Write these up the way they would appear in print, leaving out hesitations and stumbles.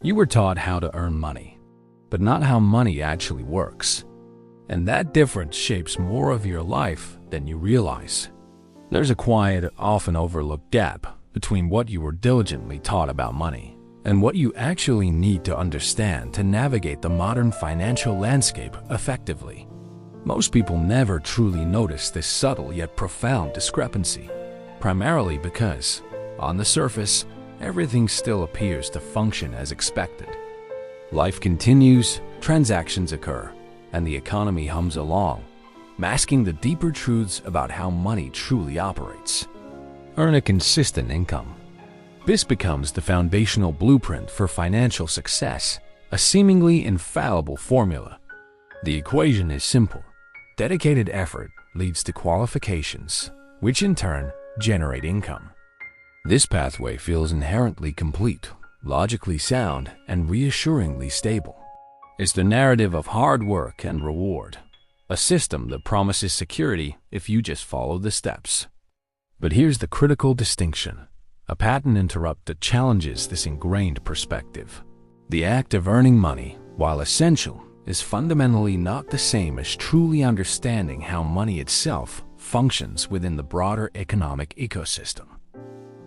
You were taught how to earn money, but not how money actually works. And that difference shapes more of your life than you realize. There's a quiet, often overlooked gap between what you were diligently taught about money and what you actually need to understand to navigate the modern financial landscape effectively. Most people never truly notice this subtle yet profound discrepancy, primarily because, on the surface, everything still appears to function as expected. Life continues, transactions occur, and the economy hums along, masking the deeper truths about how money truly operates. Earn a consistent income. This becomes the foundational blueprint for financial success, a seemingly infallible formula. The equation is simple. Dedicated effort leads to qualifications, which in turn generate income. This pathway feels inherently complete, logically sound, and reassuringly stable. It's the narrative of hard work and reward, a system that promises security if you just follow the steps. But here's the critical distinction, a patent interrupt that challenges this ingrained perspective. The act of earning money, while essential, is fundamentally not the same as truly understanding how money itself functions within the broader economic ecosystem.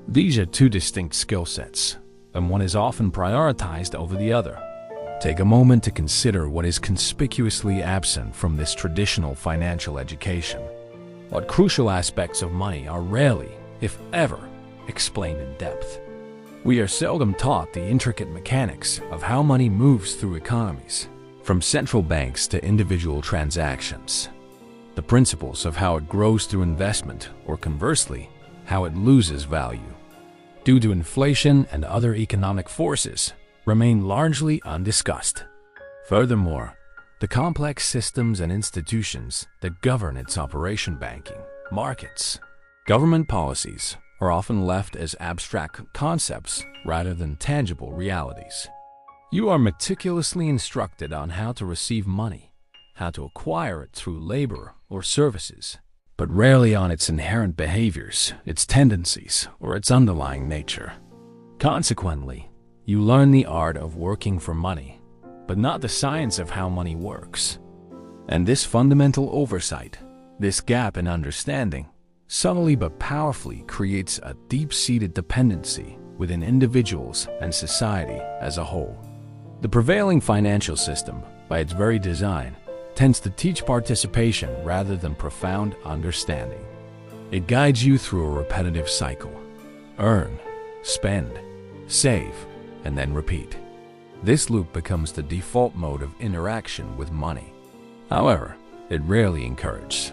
These are two distinct skill sets, and one is often prioritized over the other. Take a moment to consider what is conspicuously absent from this traditional financial education. What crucial aspects of money are rarely, if ever, explained in depth. We are seldom taught the intricate mechanics of how money moves through economies, from central banks to individual transactions. The principles of how it grows through investment, or conversely, how it loses value due to inflation and other economic forces, remain largely undiscussed. Furthermore, the complex systems and institutions that govern its operation, banking, markets, government policies, are often left as abstract concepts rather than tangible realities. You are meticulously instructed on how to receive money, how to acquire it through labor or services, but rarely on its inherent behaviors, its tendencies, or its underlying nature. Consequently, you learn the art of working for money, but not the science of how money works. And this fundamental oversight, this gap in understanding, subtly but powerfully creates a deep-seated dependency within individuals and society as a whole. The prevailing financial system, by its very design, tends to teach participation rather than profound understanding. It guides you through a repetitive cycle. Earn, spend, save, and then repeat. This loop becomes the default mode of interaction with money. However, it rarely encourages.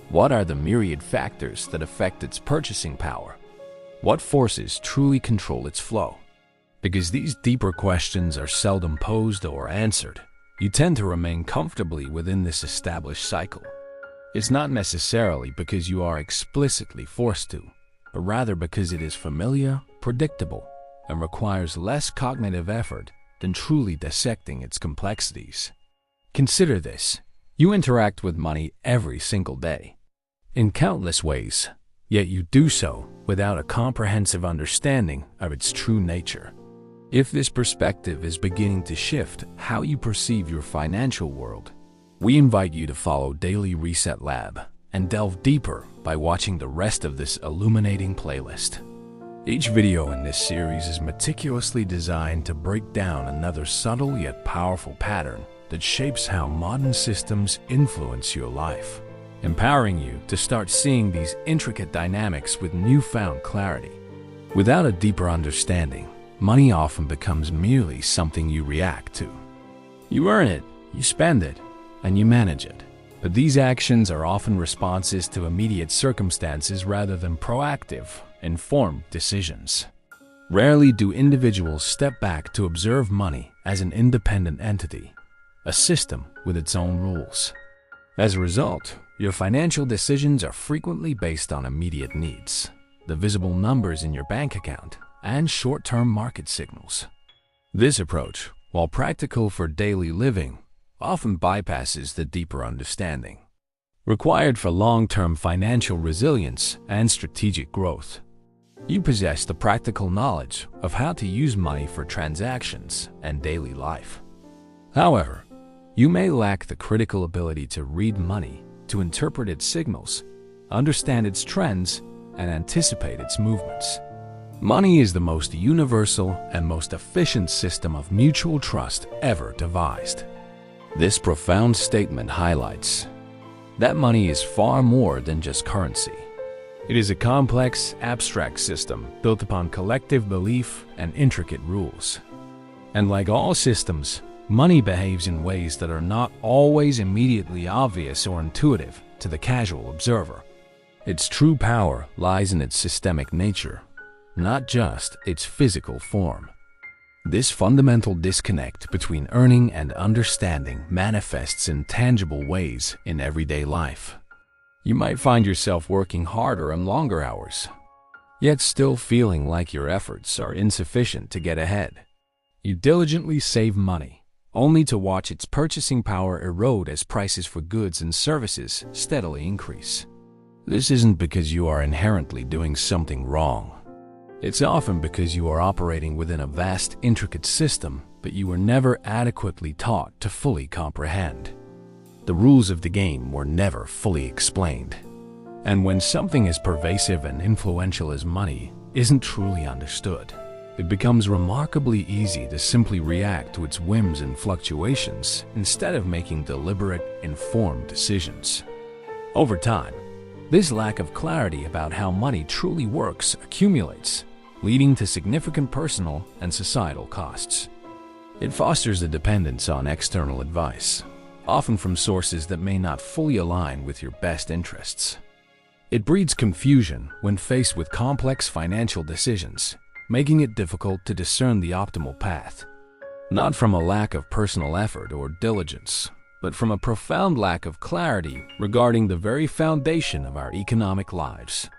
What are the myriad factors that affect its purchasing power? What forces truly control its flow? Because these deeper questions are seldom posed or answered, you tend to remain comfortably within this established cycle. It's not necessarily because you are explicitly forced to, but rather because it is familiar, predictable, and requires less cognitive effort than truly dissecting its complexities. Consider this. You interact with money every single day, in countless ways, yet you do so without a comprehensive understanding of its true nature. If this perspective is beginning to shift how you perceive your financial world, we invite you to follow Daily Reset Lab and delve deeper by watching the rest of this illuminating playlist. Each video in this series is meticulously designed to break down another subtle yet powerful pattern that shapes how modern systems influence your life, empowering you to start seeing these intricate dynamics with newfound clarity. Without a deeper understanding, money often becomes merely something you react to. You earn it, you spend it, and you manage it. But these actions are often responses to immediate circumstances rather than proactive, informed decisions. Rarely do individuals step back to observe money as an independent entity, a system with its own rules. As a result, your financial decisions are frequently based on immediate needs, the visible numbers in your bank account, and short-term market signals. This approach, while practical for daily living, often bypasses the deeper understanding required for long-term financial resilience and strategic growth. You possess the practical knowledge of how to use money for transactions and daily life. However, you may lack the critical ability to read money, to interpret its signals, understand its trends, and anticipate its movements. Money is the most universal and most efficient system of mutual trust ever devised. This profound statement highlights that money is far more than just currency. It is a complex, abstract system built upon collective belief and intricate rules. And like all systems, money behaves in ways that are not always immediately obvious or intuitive to the casual observer. Its true power lies in its systemic nature, not just its physical form. This fundamental disconnect between earning and understanding manifests in tangible ways in everyday life. You might find yourself working harder and longer hours, yet still feeling like your efforts are insufficient to get ahead. You diligently save money, only to watch its purchasing power erode as prices for goods and services steadily increase. This isn't because you are inherently doing something wrong. It's often because you are operating within a vast, intricate system, but you were never adequately taught to fully comprehend. The rules of the game were never fully explained. And when something as pervasive and influential as money isn't truly understood, it becomes remarkably easy to simply react to its whims and fluctuations instead of making deliberate, informed decisions. Over time, this lack of clarity about how money truly works accumulates, leading to significant personal and societal costs. It fosters a dependence on external advice, often from sources that may not fully align with your best interests. It breeds confusion when faced with complex financial decisions, making it difficult to discern the optimal path, not from a lack of personal effort or diligence, but from a profound lack of clarity regarding the very foundation of our economic lives.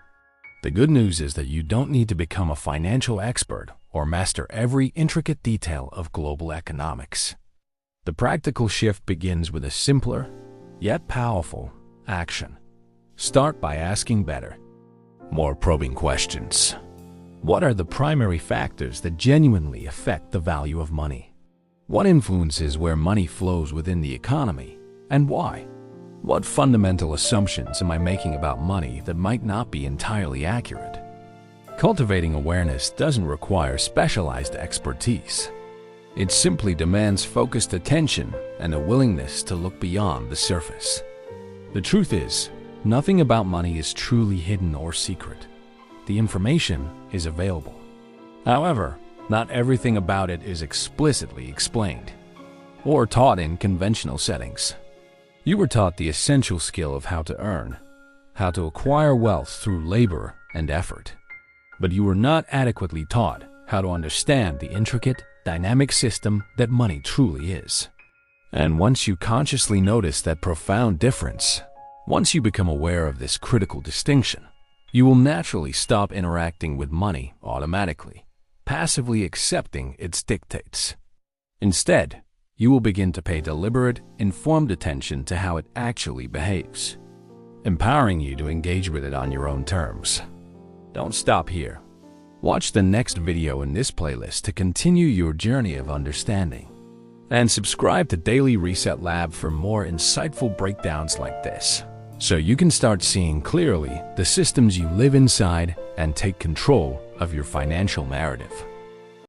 The good news is that you don't need to become a financial expert or master every intricate detail of global economics. The practical shift begins with a simpler, yet powerful, action. Start by asking better, more probing questions. What are the primary factors that genuinely affect the value of money? What influences where money flows within the economy, and why? What fundamental assumptions am I making about money that might not be entirely accurate? Cultivating awareness doesn't require specialized expertise. It simply demands focused attention and a willingness to look beyond the surface. The truth is, nothing about money is truly hidden or secret. The information is available. However, not everything about it is explicitly explained or taught in conventional settings. You were taught the essential skill of how to earn, how to acquire wealth through labor and effort. But you were not adequately taught how to understand the intricate, dynamic system that money truly is. And once you consciously notice that profound difference, once you become aware of this critical distinction, you will naturally stop interacting with money automatically, passively accepting its dictates. Instead, you will begin to pay deliberate, informed attention to how it actually behaves, empowering you to engage with it on your own terms. Don't stop here. Watch the next video in this playlist to continue your journey of understanding. And subscribe to Daily Reset Lab for more insightful breakdowns like this, so you can start seeing clearly the systems you live inside and take control of your financial narrative.